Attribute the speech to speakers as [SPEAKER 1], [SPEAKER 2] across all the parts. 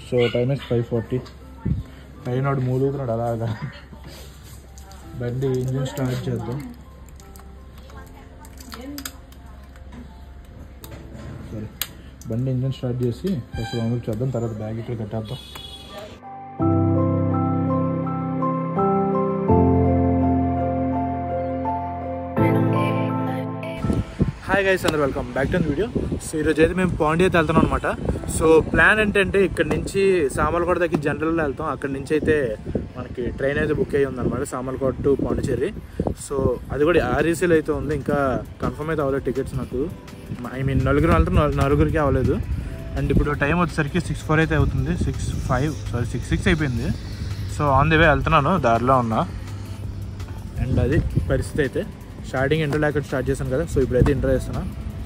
[SPEAKER 1] So time is 5:40. పైనోడు మూలుగుతున్నాడు అలాగా. బండి engine start చేద్దాం. సరే బండి ఇంజిన్ స్టార్ట్ చేసి ఫస్ట్ మామూలు చేద్దాం, తర్వాత బ్యాగ్ ఇక్కడ కట్టేద్దాం. హాయ్ గైస్, అందరూ welcome back to the video. So ఈరోజు అయితే మేము పాండి అయితే వెళ్తున్నాం అనమాట. సో ప్లాన్ ఏంటంటే ఇక్కడ నుంచి సామర్లకోట దగ్గర జనరల్లో వెళ్తాం. అక్కడ నుంచి అయితే మనకి ట్రైన్ అయితే బుక్ అయ్యి ఉందన్నమాట, సామర్లకోట టు పాండిచేరి. సో అది కూడా ఆర్ఈసీలో అయితే ఉంది, ఇంకా కన్ఫర్మ్ అయితే అవ్వలేదు టికెట్స్ నాకు. ఐ మీన్ నలుగురు వెళ్తాం, నలుగురికి అవ్వలేదు. అండ్ ఇప్పుడు టైం వచ్చేసరికి 6:04 అయితే అవుతుంది. 6:06 అయిపోయింది. సో ఆన్ ది వే వెళ్తున్నాను, దారిలో ఉన్నా. అండ్ అది పరిస్థితి అయితే. స్టార్టింగ్ ఇంటర్ లేక స్టార్ట్ చేశాను కదా, సో ఇప్పుడైతే ఇంటర్ చేస్తున్నా.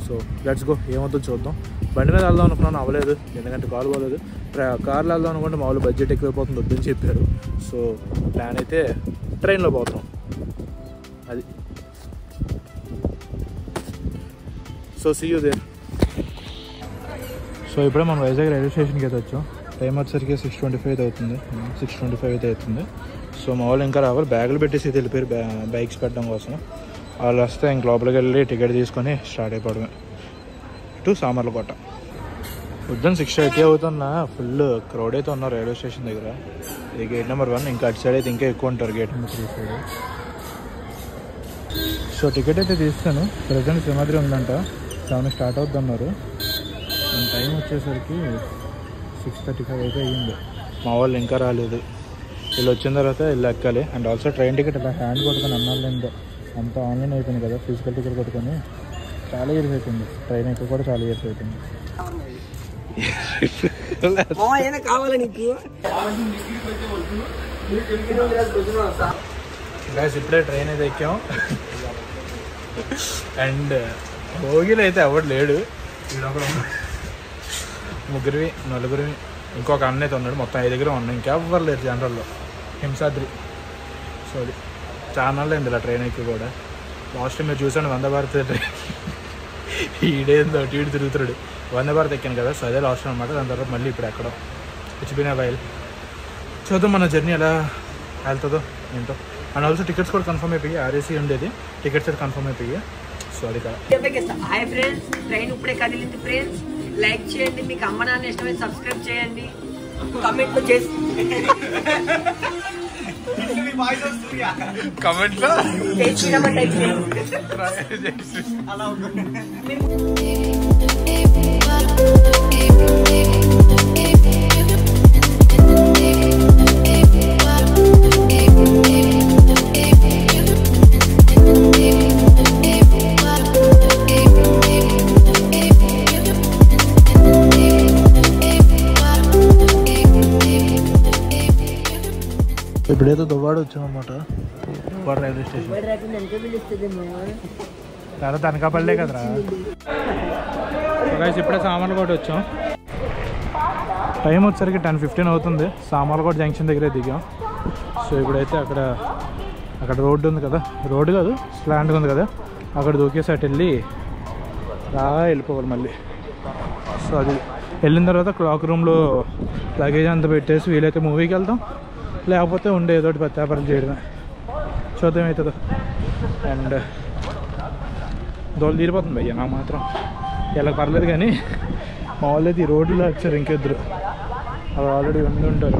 [SPEAKER 1] సో లెట్స్ గో, ఏమవుతుందో చూద్దాం. బండి మీద వెళ్దాం అనుకున్నాను, అవ్వలేదు ఎందుకంటే కారు పోలేదు. కార్లో వెళ్దాం అనుకుంటే మామూలు బడ్జెట్ ఎక్కువైపోతుంది, వద్దని చెప్పారు. సో ప్లాన్ అయితే ట్రైన్లో పోతున్నాం. అది so see you there. So ఇప్పుడే మనం వైజాగ్ రైల్వే స్టేషన్కి అయితే వచ్చాం. టైం వచ్చేసరికి 6:25 అవుతుంది. 6:25 అయితే అవుతుంది. సో మా వాళ్ళు ఇంకా రావాలి, బ్యాగులు పెట్టేసి వెళ్ళిపోయారు బైక్స్ పెట్టడం కోసం. వాళ్ళు వస్తే ఇంక లోపలికి వెళ్ళి టికెట్ తీసుకొని స్టార్ట్ అయిపోవడమే టు సామర్లకోట. పొద్దున్న 6:30 అవుతున్నా, ఫుల్ క్రౌడ్ అయితే ఉన్నారు రైల్వే స్టేషన్ దగ్గర. ఇది గేట్ నెంబర్ 1. ఇంకా అటు సైడ్ అయితే ఇంకా ఎక్కువ ఉంటారు, gate number 3 side. So ticket అయితే తీస్తాను. ప్రజెంట్ సింహాద్రి ఉందంట, 7 స్టార్ట్ అవుద్ది అన్నారు. టైం వచ్చేసరికి 6:35 అయితే అయ్యింది. మా వాళ్ళు ఇంకా రాలేదు. వీళ్ళు వచ్చిన తర్వాత వీళ్ళు ఎక్కాలి. అండ్ ఆల్సో ట్రైన్ టికెట్ ఇలా హ్యాండ్ కొట్టుకొని అన్నాళ్ళంటే అంతా ఆన్లైన్ అయిపోయింది కదా, ఫిజికల్ టికెట్ కొట్టుకొని చాలా ఇయర్స్ అయిపోయింది. ట్రైన్ ఎక్క కూడా చాలా ఇయర్స్ అయిపోయింది. గైస్ ఇప్పుడే ట్రైన్ అయితే ఎక్కాం. అండ్ భోగిలో అయితే ఎవరు లేడు, ముగ్గురివి నలుగురివి ఇంకొక అన్న అయితే ఉన్నాడు. మొత్తం 5 దగ్గర ఉన్నాయి, ఇంకెవ్వరు లేరు జనరల్లో. హింసాద్రి. సో అది చాలా నాళ్ళు అయింది ఇలా ట్రైన్ ఎక్కి కూడా. లాస్ట్ టైం మీరు చూసాను వందే భారత్ ట్రైన్. ఈడేందో టీడు తిరుగుతున్నాడు. వందే భారత్ ఎక్కాను కదా, సో అదే లాస్ట్ అనమాట. దాని తర్వాత మళ్ళీ ఇప్పుడు ఎక్కడం హెచ్బీనే వైల్. చూద్దాం మన జర్నీ ఎలా వెళ్తుందో ఏంటో. అండ్ ఆల్సో టికెట్స్ కూడా కన్ఫర్మ్ అయిపోయి, ఆర్ఏసీ ఉండేది టికెట్స్ అయితే కన్ఫర్మ్ అయిపోయి. సో అది కాదు.
[SPEAKER 2] హాయ్ ఫ్రెండ్స్, ట్రైన్ ఇప్పుడే కదిలింది ఫ్రెండ్స్. లైక్ చేయండి, మీకు అమ్మ నాన్న ఇష్టమైతే సబ్స్క్రైబ్ చేయండి, కమెంట్లో చేసి
[SPEAKER 1] కమెంట్లో ఇప్పుడైతే దువ్వాడ వచ్చామన్నమాట, దువ్వాడ రైల్వే స్టేషన్. తర్వాత అనకాపల్లే కదరా. ఇప్పుడే సామర్లకోట వచ్చాం. టైం వచ్చేసరికి 10:15 అవుతుంది. సామర్లకోట జంక్షన్ దగ్గరే దిగాం. సో ఇప్పుడైతే అక్కడ రోడ్డు ఉంది కదా, రోడ్డు కాదు స్లాండ్ ఉంది కదా, అక్కడ దూకేసి అటు వెళ్ళిపోవాలి మళ్ళీ. సో అది వెళ్ళిన తర్వాత క్లాక్ రూమ్లో లగేజ్ అంతా పెట్టేసి వీలైతే మూవీకి వెళ్తాం, లేకపోతే ఉండే ఏదో ఒకటి పేపర్లు చేయడమే. చూద్దాం అవుతుందో. అండ్ దోళ్ళు తీరిపోతుంది భయ్య నాకు మాత్రం. ఇలా పర్లేదు కానీ మా వాళ్ళు అయితే ఈ రోడ్లో వచ్చారు ఇంకిద్దరు, అవి ఆల్రెడీ ఉండి ఉంటారు.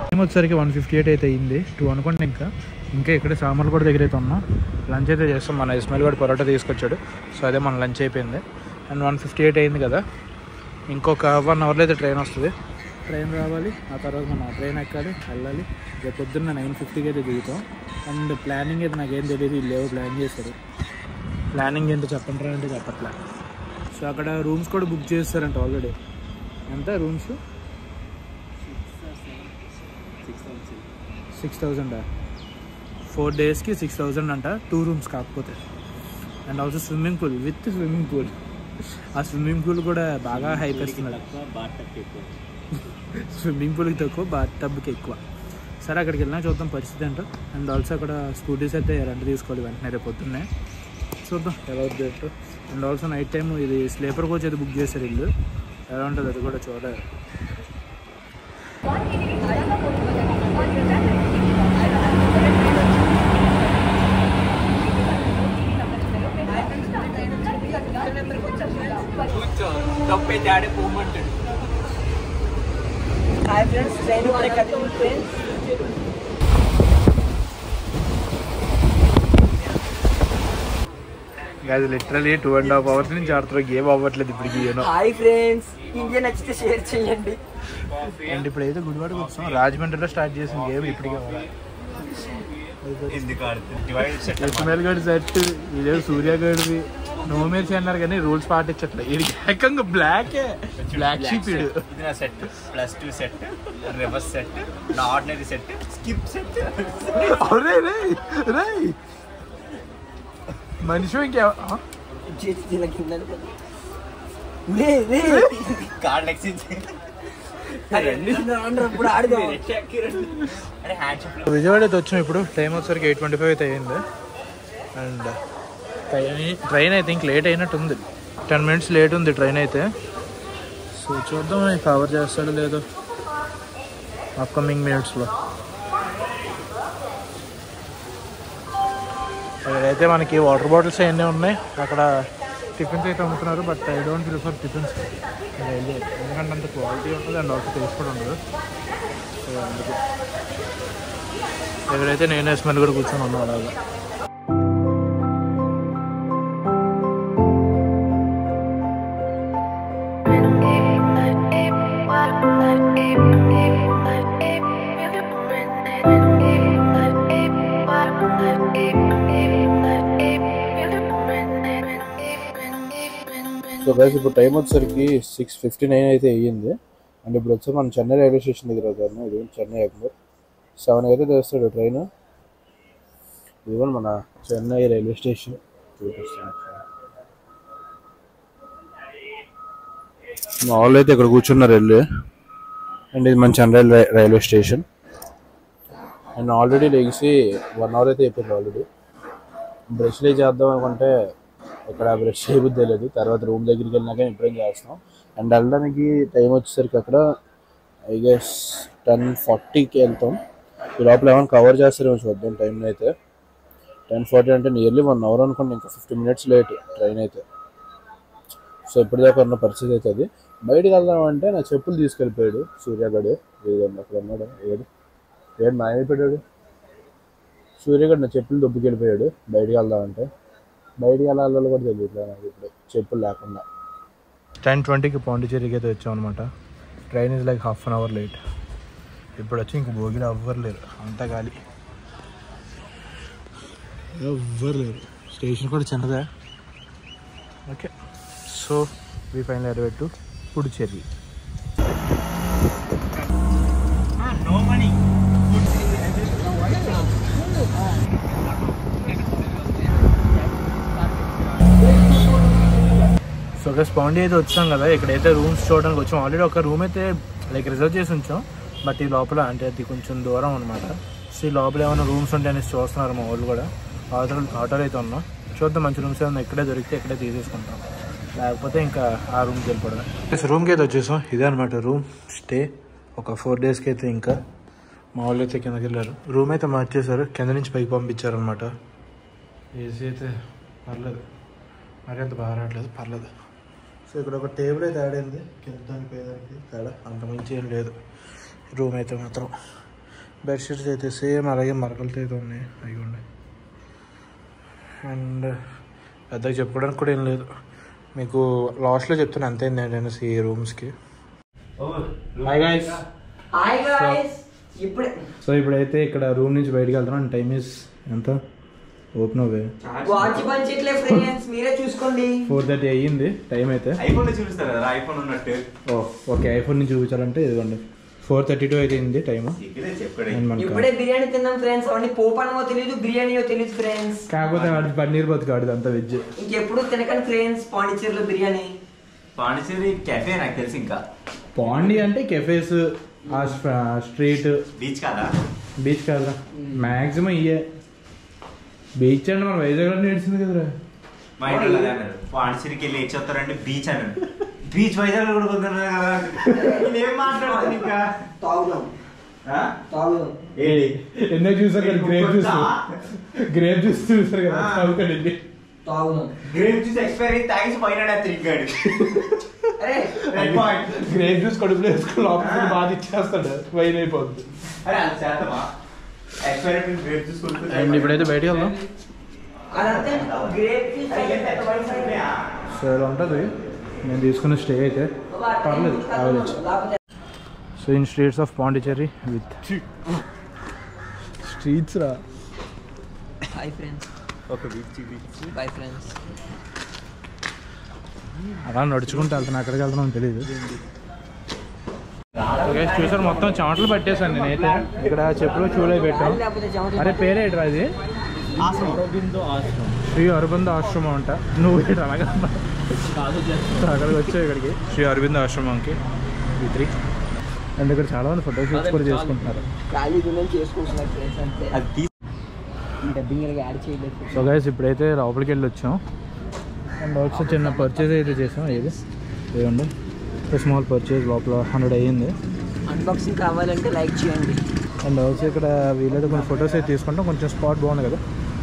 [SPEAKER 1] టైం వచ్చేసరికి 1:58 అయితే అయింది. 2 అనుకుంటే ఇంకా ఇక్కడే సామర్లకోట దగ్గర అయితే ఉన్నాం. లంచ్ అయితే చేస్తాం. మన ఇస్మాయిల్ కూడా పరోటా తీసుకొచ్చాడు, సో అదే మన లంచ్ అయిపోయింది. అండ్ 1:58 అయింది కదా, ఇంకొక 1 అవర్లో అయితే ట్రైన్ వస్తుంది. ట్రైన్ రావాలి, ఆ తర్వాత మనం ట్రైన్ ఎక్కాలి, వెళ్ళాలి. రేపు పొద్దున్న 9:50కి అయితే దిగుతాం. అండ్ ప్లానింగ్ అయితే నాకేం తెలియదు, వీళ్ళు ఏవో ప్లాన్ చేశారు. ప్లానింగ్ ఏంటో చెప్పంటారా అంటే చెప్పట్లే. సో అక్కడ రూమ్స్ కూడా బుక్ చేస్తారంట ఆల్రెడీ. ఎంత రూమ్స్? 6,000 4 డేస్కి 6,000 అంట, 2 రూమ్స్ కాకపోతే. And also swimming pool with swimming pool. ఆ స్విమ్మింగ్ పూల్ కూడా బాగా హైప్ వేస్తున్నాడు. స్విమ్మింగ్ పూల్కి తక్కువ, బాత్ టబ్కి ఎక్కువ. సరే అక్కడికి వెళ్ళినా చూద్దాం పరిస్థితి ఏంటో. అండ్ ఆల్సో అక్కడ స్కూటీస్ అయితే రెంట్ తీసుకోవాలి వెంటనే రేపు పొద్దున్నే. చూద్దాం ఎలా అవుతుంది. అండ్ ఆల్సో నైట్ టైం ఇది స్లీపర్ కోచ్ అయితే బుక్ చేశారు వీళ్ళు. ఎలా ఉంటుంది అది కూడా చూడాలి.
[SPEAKER 2] హాయ్ ఫ్రెండ్స్, ట్రైన్ ఇప్పుడే కదిలింది ఫ్రెండ్స్.
[SPEAKER 1] అది లిటరలీ 2.5 hours నుంచి ఆడుతున్నారు, గేమ్ అవ్వట్లేదు ఇప్పటికి.
[SPEAKER 2] హాయ్ ఫ్రెండ్స్, వీడియో నచ్చితే షేర్ చేయండి.
[SPEAKER 1] అండ్ ఇప్పుడు అయితే గుడివాడకి వచ్చాం. రాజమండ్రిలో స్టార్ట్ చేసిన గేమ్ ఇప్పటికే గడి సెట్, ఇదే సూర్య గడిది నో మేర్చి అన్నారు కానీ రూల్స్ పాటించట్లేదు. ఇది ఏకంగా బ్లాక్ షీప్. ఇది
[SPEAKER 3] నా సెట్ +2 సెట్, రివర్స్ సెట్, నా ఆర్డినరీ సెట్, స్కిప్ సెట్.
[SPEAKER 1] అరే రే రే మనిషి ఇంకే
[SPEAKER 3] కార్డ్ ఎక్స్చేంజ్.
[SPEAKER 1] విజయవాడ అయితే వచ్చాం. ఇప్పుడు టైం వచ్చేసరికి 8:25 అయితే అయ్యింది. And train I think late అయినట్టు ఉంది, 10 minutes లేట్ ఉంది ట్రైన్ అయితే. సో చూద్దాం కవర్ చేస్తాడో లేదో అప్కమింగ్ మినిట్స్లో. అక్కడైతే మనకి వాటర్ బాటిల్స్ అవన్నీ ఉన్నాయి. అక్కడ టిఫిన్స్ అయితే అమ్ముతున్నారు, but I don't prefer tiffins. ఎందుకంటే అంత క్వాలిటీ ఉంటుంది అండ్ ఆల్సో టేస్ట్ కూడా ఉండదు. సో అందుకే ఎక్కడైతే నేనే స్మెల్ కూడా కూర్చొని ఉన్నాను అలాగా. సో గైస్ ఇప్పుడు టైం వచ్చేసరికి 6:59 అయితే అయ్యింది. అండ్ ఇప్పుడు వచ్చి మనం చెన్నై రైల్వే స్టేషన్ దగ్గర అవుతాను. ఇది చెన్నై ఎగ్మూర్ 7 అయితే తెస్తాడు ట్రైన్. ఇది మన చెన్నై రైల్వే స్టేషన్ చూపిస్తాను. మా వాళ్ళు అయితే ఇక్కడ కూర్చున్నారు వెళ్ళి. అండ్ ఇది మన Chennai railway station. And already లెగిసి 1 hour అయితే అయిపోయింది ఆల్రెడీ. బ్రష్లే చేద్దాం అనుకుంటే ఇక్కడ బ్రష్ చేయబుద్దే లేదు. తర్వాత రూమ్ దగ్గరికి వెళ్ళినాక ఇప్పుడేం చేస్తున్నాం. అండ్ వెళ్ళడానికి టైం వచ్చేసరికి అక్కడ ఐ గెస్ 10:40కి వెళ్తాం. ఈ లోపల ఏమైనా కవర్ చేస్తారేమో చూద్దాం టైంలో అయితే. 10:40 అంటే నియర్లీ 1 hour అనుకోండి, ఇంకా 50 minutes లేట్ ట్రైన్ అయితే. సో ఇప్పటిదాకా ఉన్న పరిస్థితి అయితే అది. బయటకు వెళ్దామంటే నా చెప్పులు తీసుకెళ్ళిపోయాడు సూర్యగడు. ఏదండి అక్కడ ఉన్నాడు, ఏడు మాయమైపోయాడు సూర్యగడు. నా చెప్పులు దొబ్బుకెళ్ళిపోయాడు బయటకు వెళ్దామంటే. బయటికి వెళ్ళాలో కూడా తెలియట్లేదు నాకు ఇప్పుడు చెప్పులు లేకుండా. 10:20కి పాండిచేరికి అయితే వచ్చాం అనమాట. Train is like 1/2 hour late. ఇప్పుడు వచ్చి ఇంక భోగిలో ఎవ్వరు లేరు, అంతా గాలి, ఎవ్వరు లేరు. స్టేషన్ కూడా చిన్నదే. Okay, so we final arrived to Puducherry.
[SPEAKER 3] No money.
[SPEAKER 1] So guys Pondy అయితే వచ్చాం కదా, ఇక్కడైతే రూమ్స్ చూడడానికి వచ్చాం. ఆల్రెడీ ఒక రూమ్ అయితే లైక్ రిజర్వ్ చేసి ఉంచాం, బట్ ఈ లోపల అంటే అది కొంచెం దూరం అనమాట. సో ఈ లోపల ఏమైనా రూమ్స్ ఉంటాయి అనేసి చూస్తున్నారు మా వాళ్ళు కూడా. ఆటోలో అయితే ఉన్నాం, చూద్దాం మంచి రూమ్స్ ఏమైనా ఇక్కడే దొరికితే ఇక్కడే తీసేసుకుంటాం, లేకపోతే ఇంకా ఆ రూమ్కి వెళ్ళిపోవడం. రూమ్కి అయితే వచ్చేసాం. ఇదే అనమాట రూమ్ స్టే. ఒక 4 daysకి అయితే ఇంకా మా వాళ్ళు అయితే కిందకి వెళ్ళారు. రూమ్ అయితే మార్చేశారు, కింద నుంచి పైకి పంపించారనమాట. ఏసీ అయితే పర్లేదు, మరి అంత బాగా రావట్లేదు, పర్లేదు. సో ఇక్కడ ఒక టేబుల్ అయితే యాడ్ అయింది, కింద దానికి పైదానికి తేడా అంతమించి ఏం లేదు. రూమ్ అయితే మాత్రం బెడ్షీట్స్ అయితే సేమ్ అలాగే మరకలతో అయితే ఉన్నాయి, అవి ఉన్నాయి. అండ్ పెద్దగా చెప్పుకోవడానికి కూడా ఏం లేదు, మీకు లాస్ట్లో చెప్తాను అంతే ఏంటంటే ఈ రూమ్స్కి. Hi guys. సో ఇప్పుడైతే ఇక్కడ రూమ్ నుంచి బయటకు వెళ్తున్నాం. టైం ఇస్ ఎంత ఓపెన్ అవే 4:30 అయ్యింది టైం అయితే.
[SPEAKER 3] ఐఫోన్ చూపిస్తారు కదా, ఐఫోన్ ఉన్నట్టు.
[SPEAKER 1] ఓకే, ఐఫోన్ నుంచి చూపించాలంటే ఇదిగోండి 4:32 అయితే అయింది టైం.
[SPEAKER 2] ఇప్పుడే బిర్యానీ తిన్నాం ఫ్రెండ్స్. అవన్నీ పోపనమో తెలియదు, బిర్యానీయో తెలియదు ఫ్రెండ్స్.
[SPEAKER 1] కాకపోతే వాడి పన్నీర్ బతుకాడు అంతా వెజ్.
[SPEAKER 2] ఇంకెప్పుడు తినకండి ఫ్రెండ్స్ పాండిచేరిలో బిర్యానీ.
[SPEAKER 3] పాండిచేరి కెఫే నాకు తెలిసి. ఇంకా
[SPEAKER 1] పాండి అంటే కెఫేస్, స్ట్రీట్.
[SPEAKER 3] బీచ్ కాదా?
[SPEAKER 1] బీచ్ కాదురా, మ్యాక్సిమం ఇయే బీచ్ అంటే మన వైజాగ్ నడిచింది కదరా.
[SPEAKER 3] మా ఇంట్లో అన్నారు, పాండిచేరికి వెళ్ళి ఏం చెప్తారంటే బీచ్ అన్నాడు. బీచ్ వైజాగ్ కూడా కొందరు కదా నేనేం మాట్లాడుతాను ఇంకా
[SPEAKER 2] తాగుదాం
[SPEAKER 1] ఎన్నో చూసారు కదా గ్రేప్ జ్యూస్ చూసారు కదా తాగుకండి
[SPEAKER 2] తాగుదాం
[SPEAKER 3] గ్రేప్ జ్యూస్ ఎక్స్పైరీ తాగి పోయినాడు తిరిగాడు
[SPEAKER 2] అరే
[SPEAKER 1] గ్రేప్ జ్యూస్ కడుపులో వేసుకుని లోపల బాగా ఇచ్చేస్తాడు వైన్ అయిపోతుంది.
[SPEAKER 3] అరే అది చేద్దామా ఎక్స్పైరీ గ్రేప్ జ్యూస్ కొనుక్కుంటే
[SPEAKER 1] అండ్ ఇప్పుడైతే బయటకు వెళ్దాం.
[SPEAKER 2] అదంతే గ్రేప్
[SPEAKER 1] సో ఇలా ఉంటుంది నేను తీసుకున్న స్టే అయితే పర్లేదు average. So in streets of Pondicherry with streets రా.
[SPEAKER 2] Hi friends.
[SPEAKER 3] ఒక బీచ్
[SPEAKER 2] బై ఫ్రెండ్స్.
[SPEAKER 1] అలా నడుచుకుంటూ వెళ్తాను, ఎక్కడికి వెళ్తున్నాను తెలియదు. చూసారు మొత్తం చెమటలు పట్టేశాను నేనైతే. ఇక్కడ చెప్పులు చూడే పెట్టాం. అరే పేరేట్రా ఇది? శ్రీ అరవింద ఆశ్రమం అంట. నువ్వు అలాగా అక్కడికి వచ్చావు ఇక్కడికి శ్రీ అరవింద ఆశ్రమంకి V3. అండ్ ఇక్కడ చాలా మంది ఫోటోషూట్స్ కూడా చేసుకుంటున్నారు. సో గైస్ ఇప్పుడైతే లోపలికి వెళ్ళి వచ్చాం. అండ్ ఆల్సో చిన్న పర్చేజ్ అయితే చేసాం. ఏదండి స్మాల్ పర్చేజ్ లోపల 100 అయ్యింది.
[SPEAKER 2] అన్బాక్సింగ్ కావాలంటే లైక్ చేయండి.
[SPEAKER 1] అండ్ ఆల్సో ఇక్కడ వీళ్ళైతే కొన్ని ఫొటోస్ అయితే తీసుకుంటాం. కొంచెం స్పాట్ బాగుంది కదా,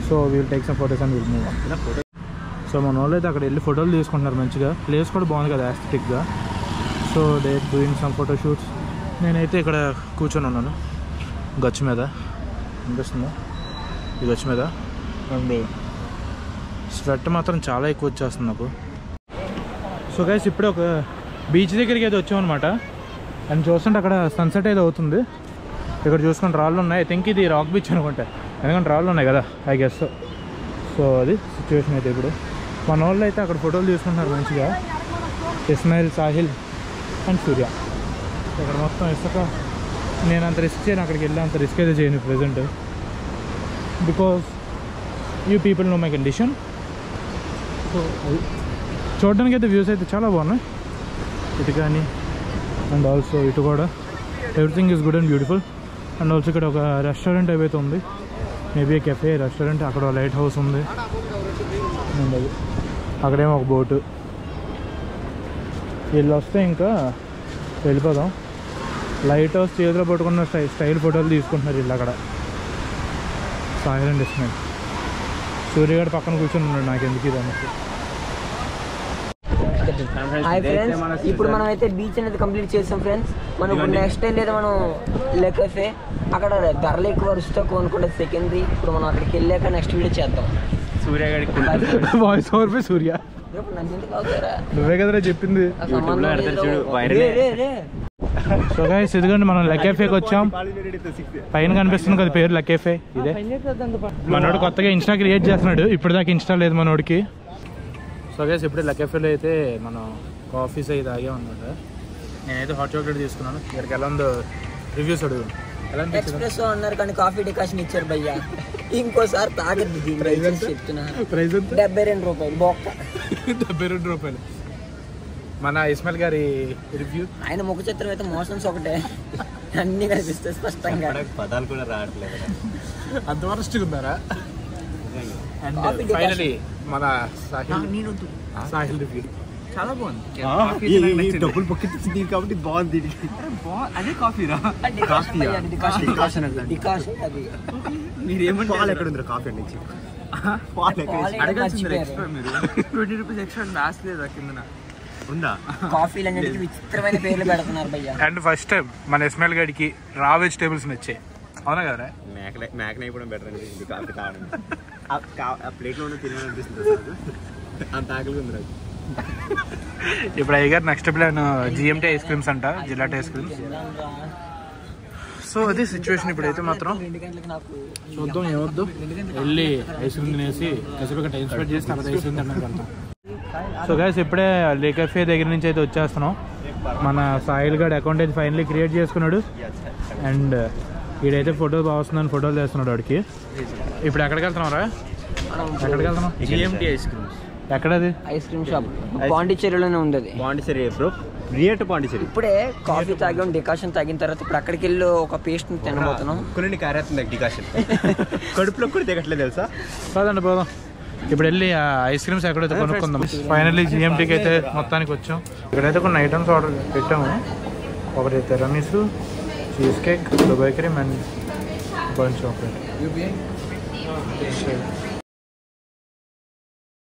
[SPEAKER 1] so we'll take some photos and wheel move. So మన వాళ్ళు అయితే అక్కడ వెళ్ళి ఫోటోలు తీసుకుంటున్నారు మంచిగా. ప్లేస్ కూడా బాగుంది కదా యాస్థెటిక్గా. So they doing some photoshoots. నేనైతే ఇక్కడ కూర్చొని ఉన్నాను గచ్చు మీద. అనిపిస్తుందా ఈ గచ్చు మీద? అండ్ స్వెట్ మాత్రం చాలా ఎక్కువ వచ్చేస్తుంది నాకు. సో గైస్ ఇప్పుడే ఒక బీచ్ దగ్గరికి అయితే వచ్చామన్నమాట. అండ్ చూస్తుంటే అక్కడ సన్సెట్ అయితే అవుతుంది. ఇక్కడ చూసుకుంటే రాళ్ళు ఉన్నాయి. ఐ థింక్ ఇది రాక్ బీచ్ అనుకుంటా, ఎందుకంటే రాళ్ళు ఉన్నాయి కదా ఐ గెస్. సో అది సిచ్యువేషన్ అయితే. ఇప్పుడు మన వాళ్ళు అయితే అక్కడ ఫోటోలు తీసుకుంటున్నారు మంచిగా. ఇస్మాయిల్, సాహిల్ అండ్ సూర్య. ఇక్కడ మొత్తం ఇసుక. నేను అంత రిస్క్ చేయను, అక్కడికి వెళ్ళి అంత రిస్క్ అయితే చేయను present, because you people know my condition. So అది చూడడానికి అయితే వ్యూస్ అయితే చాలా బాగున్నాయి ఇటు కానీ. అండ్ ఆల్సో ఇటు కూడా everything is good and beautiful. And also ఇక్కడ ఒక రెస్టారెంట్ ఏవైతే ఉంది, మేబీ కెఫే రెస్టారెంట్. అక్కడ లైట్ హౌస్ ఉంది. అండ్ అది అక్కడేమో ఒక బోటు. వీళ్ళు వస్తే ఇంకా వెళ్ళిపోదాం. లైట్ హౌస్ చేతిలో పట్టుకున్న స్టైల్ ఫోటోలు తీసుకుంటున్నారు వీళ్ళు అక్కడ. Soil and Ismail. సూర్యగాడు పక్కన కూర్చొని ఉన్నాడు, నాకు ఎందుకు ఇది అన్నట్టు.
[SPEAKER 2] హాయ్ ఫ్రెండ్స్, ఇప్పుడు మనం అయితే బీచ్ అనేది కంప్లీట్ చేసాం ఫ్రెండ్స్. మనం ఇప్పుడు నెక్స్ట్ టైం లేదా మనం లెక్కసే అక్కడ ధరలు ఎక్కువ రుచి కొనుక్కుంటే సెకండరీ. ఇప్పుడు మనం అక్కడికి వెళ్ళాక నెక్స్ట్ వీడియో చేద్దాం.
[SPEAKER 3] సూర్యగాడికి
[SPEAKER 1] వాయిస్ ఓవర్ పై సూర్య. నువ్వే కదరా చెప్పింది. సో గైస్ ఇదిగోండి మనం లెక్కేఫేకి వచ్చాం. పైన కనిపిస్తుంది కదా పేరు లెక్కేఫే. ఇదే మనోడు కొత్తగా ఇన్స్టా క్రియేట్ చేస్తున్నాడు. ఇప్పుడు దాకా ఇన్స్టా లేదు మనోడికి. సో గైస్ ఇప్పుడు లెక్కేఫేలో అయితే మనం కాఫీస్ అయితే తాగామన్నమాట. నేనైతే హాట్ చాక్లెట్ తీసుకున్నాను. ఇక్కడికి ఎలా ఉందో రివ్యూస్ అడుగు. ఎలా
[SPEAKER 2] ఎక్స్ప్రెస్ అన్నారు కానీ కాఫీ డికాషన్ ఇచ్చారు భయ్యా. ఇంకోసారి తాగద్దు. చెప్తున్నా
[SPEAKER 1] ప్రైస్
[SPEAKER 2] 72 రూపాయలు బొక్క.
[SPEAKER 1] 72 రూపాయలు. మన ఇస్మాయిల్ గారి రివ్యూ.
[SPEAKER 2] ఆయన ముఖ చిత్రం అయితే మోషన్స్ ఒకటే, అన్ని కనిపిస్తాయి స్పష్టంగా.
[SPEAKER 3] పదాలు కూడా రావట్లేదు.
[SPEAKER 1] అంత వరస్ట్గా ఉందారా? అండ్ ఫైనలీ మన సాహిల్ రివ్యూ చాలా బాగుంది.
[SPEAKER 3] డబ్బులు పక్కింది కాబట్టి బాగుంది. అదే కాఫీరా?
[SPEAKER 2] డికాషన్ అది.
[SPEAKER 3] మీరేమంటే పాలు ఎక్కడ ఉంది? కాఫీ నుంచి పాలు
[SPEAKER 1] ఎక్స్ట్రా మీరు 20 రూపీస్ ఎక్స్ట్రా లాస్ట్ లేదా కింద ఉందా?
[SPEAKER 2] కాఫీలు అన్నిటికీ విచిత్రమైన పేర్లు పెడుతున్నారు భయ్యా.
[SPEAKER 1] అండ్ ఫస్ట్ టైం మన ఇస్మాయిల్ గడికి రా వెజిటేబుల్స్ నచ్చాయి. అవునా కదరా?
[SPEAKER 3] మేకన అయిపోవడం బెటర్ అండి ఇది కాఫీ తాగడం. ఆ ప్లేట్లో ఉన్న తినాలనిపిస్తుంది. అంత ఆకలిగా ఉంది నాకు.
[SPEAKER 1] ఇప్పుడు అయ్యారు next plan GMT ice creams అంట, జిలాట్ ఐస్ క్రీమ్స్. సో అదే సిచ్యువేషన్. ఇప్పుడైతే మాత్రం చూద్దాం ఏమొద్దు. వెళ్ళి ఐస్ క్రీమ్ తినేసి కసిపక్క టైం స్పెండ్ చేసి తర్వాత ఐస్ క్రీమ్ తినడానికి వెళ్తాం. సో గైస్ ఇప్పుడే లే కెఫే దగ్గర నుంచి అయితే వచ్చేస్తున్నాం. మన సాయిల్ గార్డ్ అకౌంట్ అయితే ఫైనలీ క్రియేట్ చేసుకున్నాడు. అండ్ వీడైతే ఫోటో బాగా వస్తుందని ఫోటోలు చేస్తున్నాడు వాడికి. ఇప్పుడు ఎక్కడికి వెళ్తున్నాం రా? ఎక్కడికి వెళ్తున్నాం?
[SPEAKER 3] GMT ice creams.
[SPEAKER 1] ఎక్కడది?
[SPEAKER 2] ఐస్ క్రీమ్ షాప్ పాండిచ్చేరిలోనే ఉంది.
[SPEAKER 3] పాండిచ్చేరి రియట్ పాండిచ్చేరి.
[SPEAKER 2] ఇప్పుడే కాఫీ తాగాం, డికాషన్ తాగిన తర్వాత ఇప్పుడు అక్కడికి వెళ్ళి ఒక పేస్ట్ తినబోతున్నాం.
[SPEAKER 3] కొన్ని కారేస్తుంది డికాషన్. కడుపులో కూడా దిగట్లేదు తెలుసా?
[SPEAKER 1] కాదండి పోదాం. ఇప్పుడు వెళ్ళి ఆ ఐస్ క్రీమ్స్ ఎక్కడైతే కొనుక్కుందాం. ఫైనల్లీ జిఎంటీకి అయితే మొత్తానికి వచ్చాం. ఇక్కడైతే కొన్ని ఐటమ్స్ ఆర్డర్ పెట్టాము. ఒకటి tiramisu, cheese cake, Dubai cream and bun chocolate.